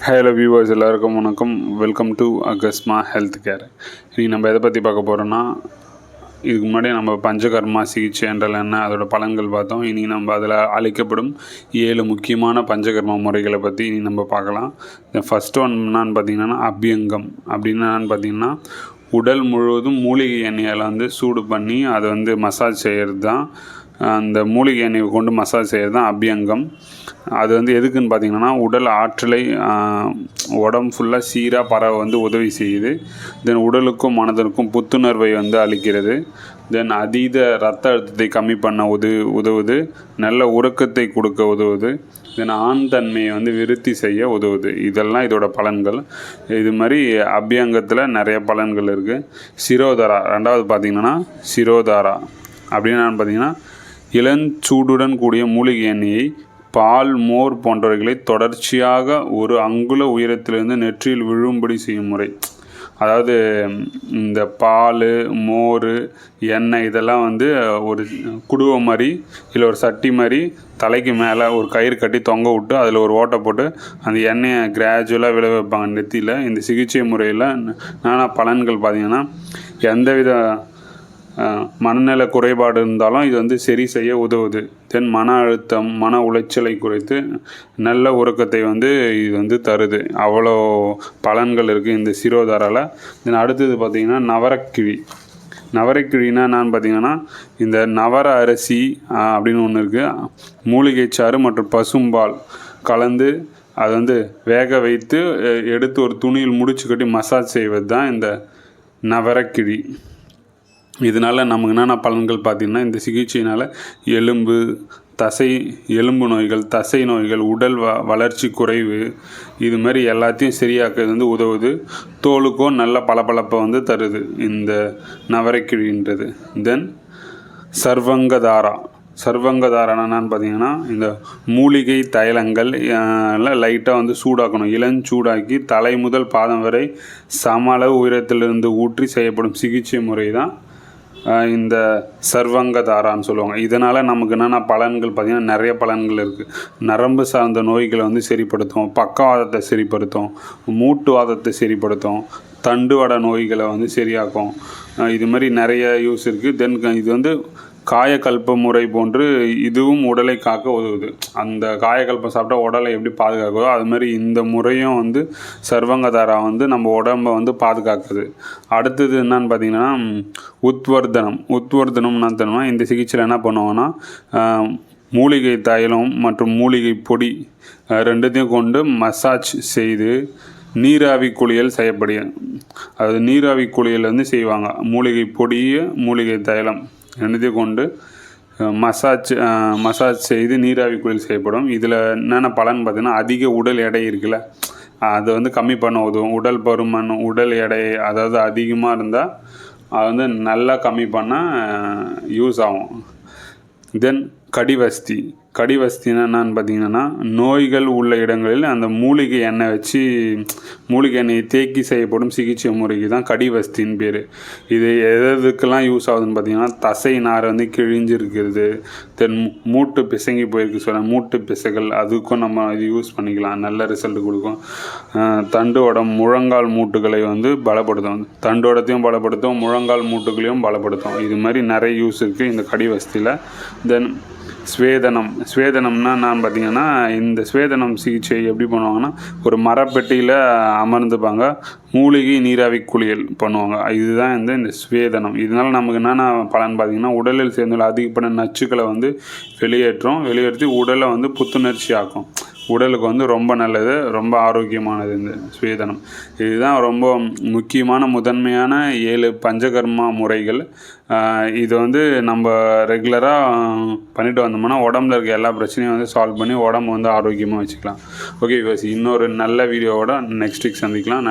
Hello viewers, எல்லாருக்கும் வணக்கம். Welcome to அகஸ்மா ஹெல்த் கேர். இன்றைக்கி நம்ம எதை பற்றி பார்க்க போகிறோன்னா, இதுக்கு முன்னாடி நம்ம பஞ்சகர்மா சிகிச்சை என்றால் என்ன, அதோடய பலன்கள் பார்த்தோம். இனி நம்ம அதில் அளிக்கப்படும் 7 முக்கியமான பஞ்சகர்மா முறைகளை பற்றி இனி நம்ம பார்க்கலாம். இந்த ஃபஸ்ட் ஒன் என்னான்னு பார்த்தீங்கன்னா அபியங்கம். அப்படின்னு என்னென்னு பார்த்தீங்கன்னா, உடல் முழுவதும் மூலிகை எண்ணெயால் சூடு பண்ணி அதை மசாஜ் செய்கிறது தான். அந்த மூலிகை எண்ணெயை கொண்டு மசாஜ் செய்கிறது தான் அபியங்கம். அது எதுக்குன்னு பார்த்தீங்கன்னா, உடல் ஆற்றலை உடம்பு ஃபுல்லாக சீராக பரவ உதவி செய்யுது. தென் உடலுக்கும் மனதிற்கும் புத்துணர்வை அளிக்கிறது. தென் அதீத இரத்த அழுத்தத்தை கம்மி பண்ண உதவுது. நல்ல உறக்கத்தை கொடுக்க உதவுது. தென் ஆண் தன்மையை விருத்தி செய்ய உதவுது. இதெல்லாம் இதோட பலன்கள். இது மாதிரி அபியங்கத்தில் நிறைய பலன்கள் இருக்குது. சிரோதாரா ரெண்டாவது பார்த்திங்கன்னா, சிரோதாரா அப்படின்னு பார்த்தீங்கன்னா, இளஞ்சூடுடன் கூடிய மூலிகை எண்ணெயை பால், மோர் போன்றவைகளை தொடர்ச்சியாக 1 அங்குல உயரத்திலிருந்து நெற்றியில் விழும்படி செய்யும் முறை. அதாவது இந்த பால், மோர், எண்ணெய் இதெல்லாம் ஒரு குடுவை மாதிரி இல்லை ஒரு சட்டி மாதிரி தலைக்கு மேலே ஒரு கயிறு கட்டி தொங்க விட்டு அதில் ஒரு ஓட்டை போட்டு அந்த எண்ணெயை கிராஜுவலாக விழ வைப்பாங்க நெத்தியில். இந்த சிகிச்சை முறையில் நானா பலன்கள் பார்த்திங்கன்னா, எந்தவித மனநல குறைபாடு இருந்தாலும் இது சரி செய்ய உதவுது. தென் மன அழுத்தம், மன உளைச்சலை குறைத்து நல்ல உறக்கத்தை இது தருது. அவ்வளோ பலன்கள் இருக்குது இந்த சிரோதாரால். தென் அடுத்தது பார்த்திங்கன்னா நவரக்கிழி. நவரக்கிழின்னா என்னான்னு பார்த்தீங்கன்னா, இந்த நவர அரிசி அப்படின்னு ஒன்று இருக்குது. மூலிகைச்சாறு மற்றும் பசும்பால் கலந்து அதை வேக வைத்து எடுத்து ஒரு துணியில் முடிச்சு கட்டி மசாஜ் செய்வது தான் இந்த நவரக்கிழி. இதனால் நமக்கு என்னென்ன பலன்கள் பார்த்திங்கன்னா, இந்த சிகிச்சையினால் எலும்பு நோய்கள், தசை நோய்கள், உடல் வளர்ச்சி குறைவு இது மாதிரி எல்லாத்தையும் சரியாக்குறது உதவுது. தோலுக்கும் நல்ல பளபளப்பை தருது இந்த நவரக்கிழின்றது. தென் சர்வங்கதாரா என்னன்னு பார்த்தீங்கன்னா, இந்த மூலிகை தைலங்கள் லைட்டாக சூடாக்கணும். இளஞ்சூடாக்கி தலை முதல் பாதம் வரை சம அளவு உயரத்திலிருந்து ஊற்றி செய்யப்படும் சிகிச்சை முறை தான் இந்த சர்வங்கதாரான்னு சொல்லுவாங்க. இதனால் நமக்கு என்னென்ன பலன்கள் பார்த்திங்கன்னா, நிறைய பலன்கள் இருக்குது. நரம்பு சார்ந்த நோய்களை சரிப்படுத்தும், பக்கவாதத்தை சரிப்படுத்தும், மூட்டுவாதத்தை சரிப்படுத்தும், தண்டுவட நோய்களை சரியாக்கும். இது மாதிரி நிறைய யூஸ் இருக்குது. தென் இது காயக்கல்ப முறை போன்று இதுவும் உடலை காக்க உதவுது. அந்த காயக்கல்பம் சாப்பிட்டா உடலை எப்படி பாதுகாக்குதோ அது மாதிரி இந்த முறையும் சர்வங்கதாரா நம்ம உடம்பை பாதுகாக்குது. அடுத்தது என்னன்னு பார்த்தீங்கன்னா உத்வர்தனம்னா தெரியுமா, இந்த சிகிச்சையில் என்ன பண்ணுவாங்கன்னா, மூலிகை தைலம் மற்றும் மூலிகை பொடி ரெண்டுத்தையும் கொண்டு மசாஜ் செய்து நீராவி குளியல் செய்யப்படும். அது நீராவி குளியல் செய்வாங்க. மூலிகை பொடியை மூலிகை தைலம் ரெண்டுத்தையும் கொண்டு மசாஜ் செய்து நீராவி குளியல் செய்யப்படும். இதில் என்னென்ன பலன் பார்த்திங்கன்னா, அதிக உடல் எடை இருக்குல்ல, அதை கம்மி பண்ண உதவும். உடல் பருமன், உடல் எடை அதாவது அதிகமாக இருந்தால் அது நல்லா கம்மி பண்ண யூஸ் ஆகும். தென் கடிவஸ்தின்னா என்னன்னு பார்த்தீங்கன்னா, நோய்கள் உள்ள இடங்களில் அந்த மூலிகை எண்ணெயை தேக்கி செய்யப்படும் சிகிச்சை முறைக்கு தான் கடிவஸ்தின்னு பேர். இது எதுக்கெல்லாம் யூஸ் ஆகுதுன்னு பார்த்தீங்கன்னா, தசை நார் கிழிஞ்சிருக்கிறது, தென் மூட்டு பிசங்கி போயிருக்கு மூட்டு பிசைகள், அதுக்கும் நம்ம இது யூஸ் பண்ணிக்கலாம். நல்ல ரிசல்ட் கொடுக்கும். தண்டுவடம், முழங்கால் மூட்டுகளை பலப்படுத்தும். தண்டுவடத்தையும் பலப்படுத்தும், முழங்கால் மூட்டுகளையும் பலப்படுத்தும். இது மாதிரி நிறைய யூஸ் இருக்குது இந்த கடிவஸ்தியில். தென் ஸ்வேதனம்னா என்னன்னு பார்த்தீங்கன்னா, இந்த ஸ்வேதனம் சிகிச்சை எப்படி பண்ணுவாங்கன்னா, ஒரு மரப்பெட்டியில் அமர்ந்துப்பாங்க, மூலிகை நீராவி குளியல் பண்ணுவாங்க. இதுதான் இந்த ஸ்வேதனம். இதனால் நமக்கு என்னென்ன பலன் பார்த்தீங்கன்னா, உடலில் சேர்ந்துள்ள அதிகப்பட்ட நச்சுக்களை வெளியேற்றி உடலை புத்துணர்ச்சி ஆக்கும். உடலுக்கு ரொம்ப நல்லது, ரொம்ப ஆரோக்கியமானது இந்த ஸ்வேதனம். இதுதான் ரொம்ப முக்கியமான முதன்மையான 7 பஞ்சகர்மா முறைகள். இது நம்ம ரெகுலராக பண்ணிட்டு வந்தோம்னா உடம்புல இருக்க எல்லா பிரச்சனையும் சால்வ் பண்ணி உடம்பு ஆரோக்கியமாக வச்சுக்கலாம். ஓகே, இன்னொரு நல்ல வீடியோவோட நெக்ஸ்ட் வீக் சந்திக்கலாம்.